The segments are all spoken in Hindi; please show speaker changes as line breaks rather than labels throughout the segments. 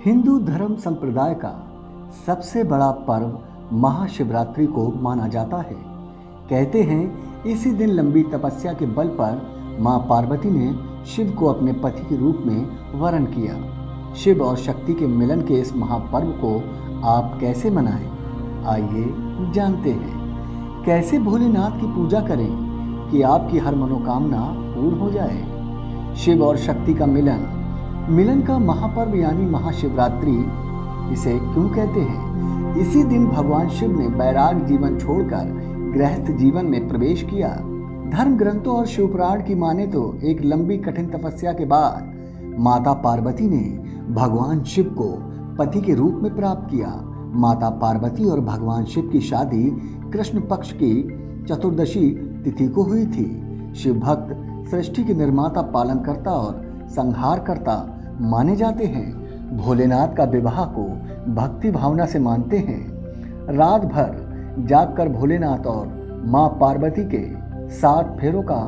हिंदू धर्म संप्रदाय का सबसे बड़ा पर्व महाशिवरात्रि को माना जाता है। कहते हैं इसी दिन लंबी तपस्या के बल पर मां पार्वती ने शिव को अपने पति के रूप में वरण किया। शिव और शक्ति के मिलन के इस महापर्व को आप कैसे मनाएं? आइए जानते हैं। कैसे भोलेनाथ की पूजा करें कि आपकी हर मनोकामना पूर्ण हो जाए। शिव और शक्ति का मिलन का महापर्व यानी महाशिवरात्रि इसे क्यों कहते हैं? इसी दिन भगवान शिव ने वैराग जीवन छोड़कर गृहस्थ जीवन में प्रवेश किया। धर्म ग्रंथों और शिव पुराण की माने तो एक लंबी कठिन तपस्या के बाद माता पार्वती ने भगवान शिव को पति के रूप में प्राप्त किया। माता पार्वती और भगवान शिव की शादी कृष्ण पक्ष की चतुर्दशी तिथि को हुई थी। शिव भक्त सृष्टि के निर्माता, पालनकर्ता और संहारकर्ता माने जाते हैं। भोलेनाथ का विवाह को भक्ति भावना से मानते हैं। रात भर जागकर भोलेनाथ और मां पार्वती के 7 फेरों का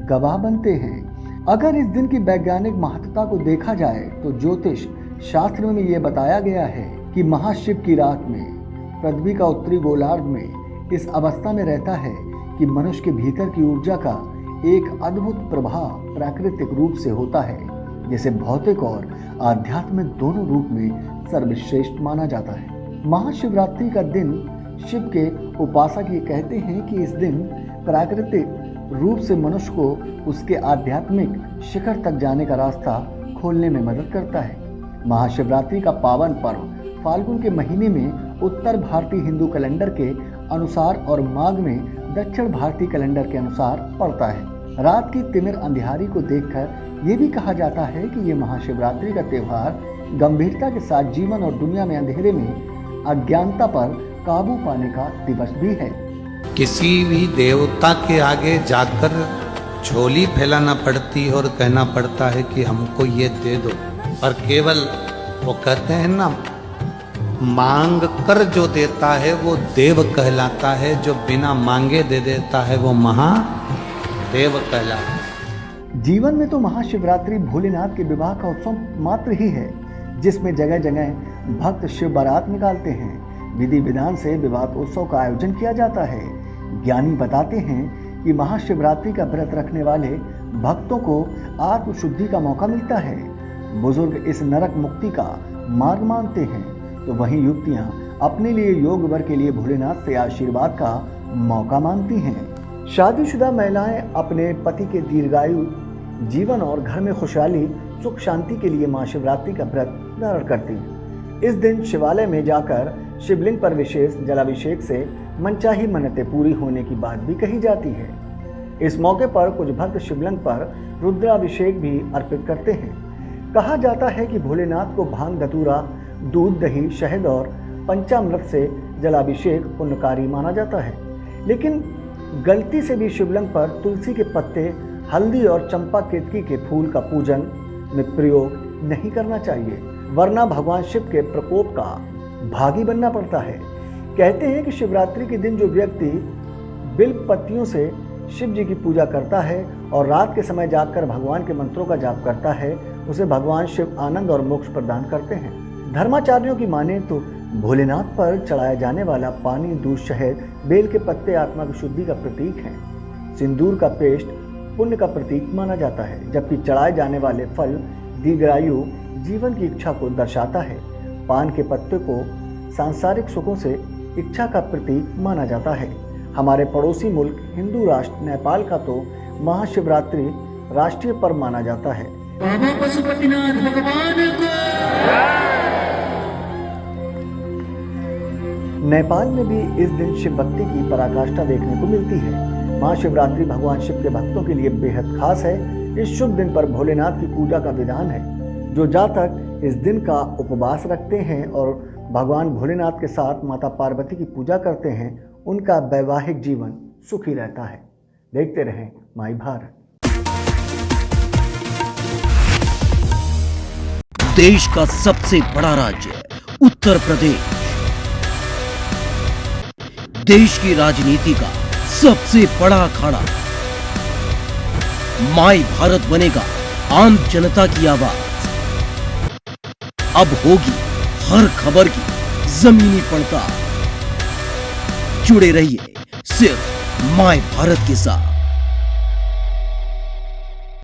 गवाह बनते हैं। अगर इस दिन की वैज्ञानिक महत्ता को देखा जाए तो ज्योतिष शास्त्र में यह बताया गया है कि महाशिव की रात में पृथ्वी का उत्तरी गोलार्ध में इस अवस्था में रहता है कि मनुष्य के भीतर की ऊर्जा का एक अद्भुत प्रभाव प्राकृतिक रूप से होता है, जिसे भौतिक और आध्यात्मिक दोनों रूप में सर्वश्रेष्ठ माना जाता है। महाशिवरात्रि का दिन शिव के उपासक ये कहते हैं कि इस दिन प्राकृतिक रूप से मनुष्य को उसके आध्यात्मिक शिखर तक जाने का रास्ता खोलने में मदद करता है। महाशिवरात्रि का पावन पर्व फाल्गुन के महीने में उत्तर भारतीय हिंदू कैलेंडर के अनुसार और माघ में दक्षिण भारतीय कैलेंडर के अनुसार पड़ता है। रात की तिमिर अंधियारी को देखकर ये भी कहा जाता है कि ये महाशिवरात्रि का त्योहार गंभीरता के साथ जीवन और दुनिया में अंधेरे में अज्ञानता पर काबू पाने का दिवस भी है।
किसी भी देवता के आगे जाकर झोली फैलाना पड़ती है और कहना पड़ता है कि हमको ये दे दो, पर केवल वो कहते हैं ना, मांग कर जो देता है वो देव कहलाता है, जो बिना मांगे दे देता है वो महादेव कहलाता है।
जीवन में तो महाशिवरात्रि भोलेनाथ के विवाह का उत्सव मात्र ही है, जिसमें जगह जगह भक्त शिव बारात निकालते हैं। विधि विधान से विवाह उत्सव का आयोजन किया जाता है। ज्ञानी बताते हैं कि महाशिवरात्रि का व्रत रखने वाले भक्तों को आत्मशुद्धि का मौका मिलता है। बुजुर्ग इस नरक मुक्ति का मार्ग मानते हैं, तो वहीं युवतियां अपने लिए योग वर के लिए भोलेनाथ से आशीर्वाद का मौका मांगती हैं। शादीशुदा महिलाएं अपने पति के दीर्घायु जीवन और घर में खुशहाली सुख शांति के लिए महाशिवरात्रि का व्रत धारण करती हैं। इस दिन शिवालय में जाकर शिवलिंग पर विशेष जलाभिषेक से मनचाही मन्नतें पूरी होने की बात भी कही जाती है। इस मौके पर कुछ भक्त शिवलिंग पर रुद्राभिषेक भी अर्पित करते हैं। कहा जाता है कि भोलेनाथ को भांग, धतूरा, दूध, दही, शहद और पंचामृत से जलाभिषेक पुण्यकारी माना जाता है। लेकिन गलती से भी शिवलिंग पर तुलसी के पत्ते, हल्दी और चंपा केतकी के फूल का पूजन में प्रयोग नहीं करना चाहिए, वरना भगवान शिव के प्रकोप का भागी बनना पड़ता है। कहते हैं कि शिवरात्रि के दिन जो व्यक्ति बिल्व पत्तियों से शिव जी की पूजा करता है और रात के समय जागकर भगवान के मंत्रों का जाप करता है, उसे भगवान शिव आनंद और मोक्ष प्रदान करते हैं। धर्माचार्यों की माने तो भोलेनाथ पर चढ़ाया जाने वाला पानी, दूध, शहद, बेल के पत्ते आत्मा की शुद्धि का प्रतीक हैं। सिंदूर का पेस्ट पुण्य का प्रतीक माना जाता है, जबकि चढ़ाए जाने वाले फल दीर्घायु जीवन की इच्छा को दर्शाता है। पान के पत्ते को सांसारिक सुखों से इच्छा का प्रतीक माना जाता है। हमारे पड़ोसी मुल्क हिंदू राष्ट्र नेपाल का तो महाशिवरात्रि राष्ट्रीय पर्व माना जाता है।
बाबा पशुपतिनाथ भगवान को।
नेपाल में भी इस दिन शिव भक्ति की पराकाष्ठा देखने को मिलती है। महाशिवरात्रि भगवान शिव के भक्तों के लिए बेहद खास है। इस शुभ दिन पर भोलेनाथ की पूजा का विधान है। जो जातक इस दिन का उपवास रखते हैं और भगवान भोलेनाथ के साथ माता पार्वती की पूजा करते हैं, उनका वैवाहिक जीवन सुखी रहता है। देखते रहें माई भारत।
देश का सबसे बड़ा राज्य उत्तर प्रदेश, देश की राजनीति का सबसे बड़ा अखाड़ा, माई भारत बनेगा आम जनता की आवाज। अब होगी हर खबर की जमीनी पड़ताल। जुड़े रहिए सिर्फ माय भारत के साथ।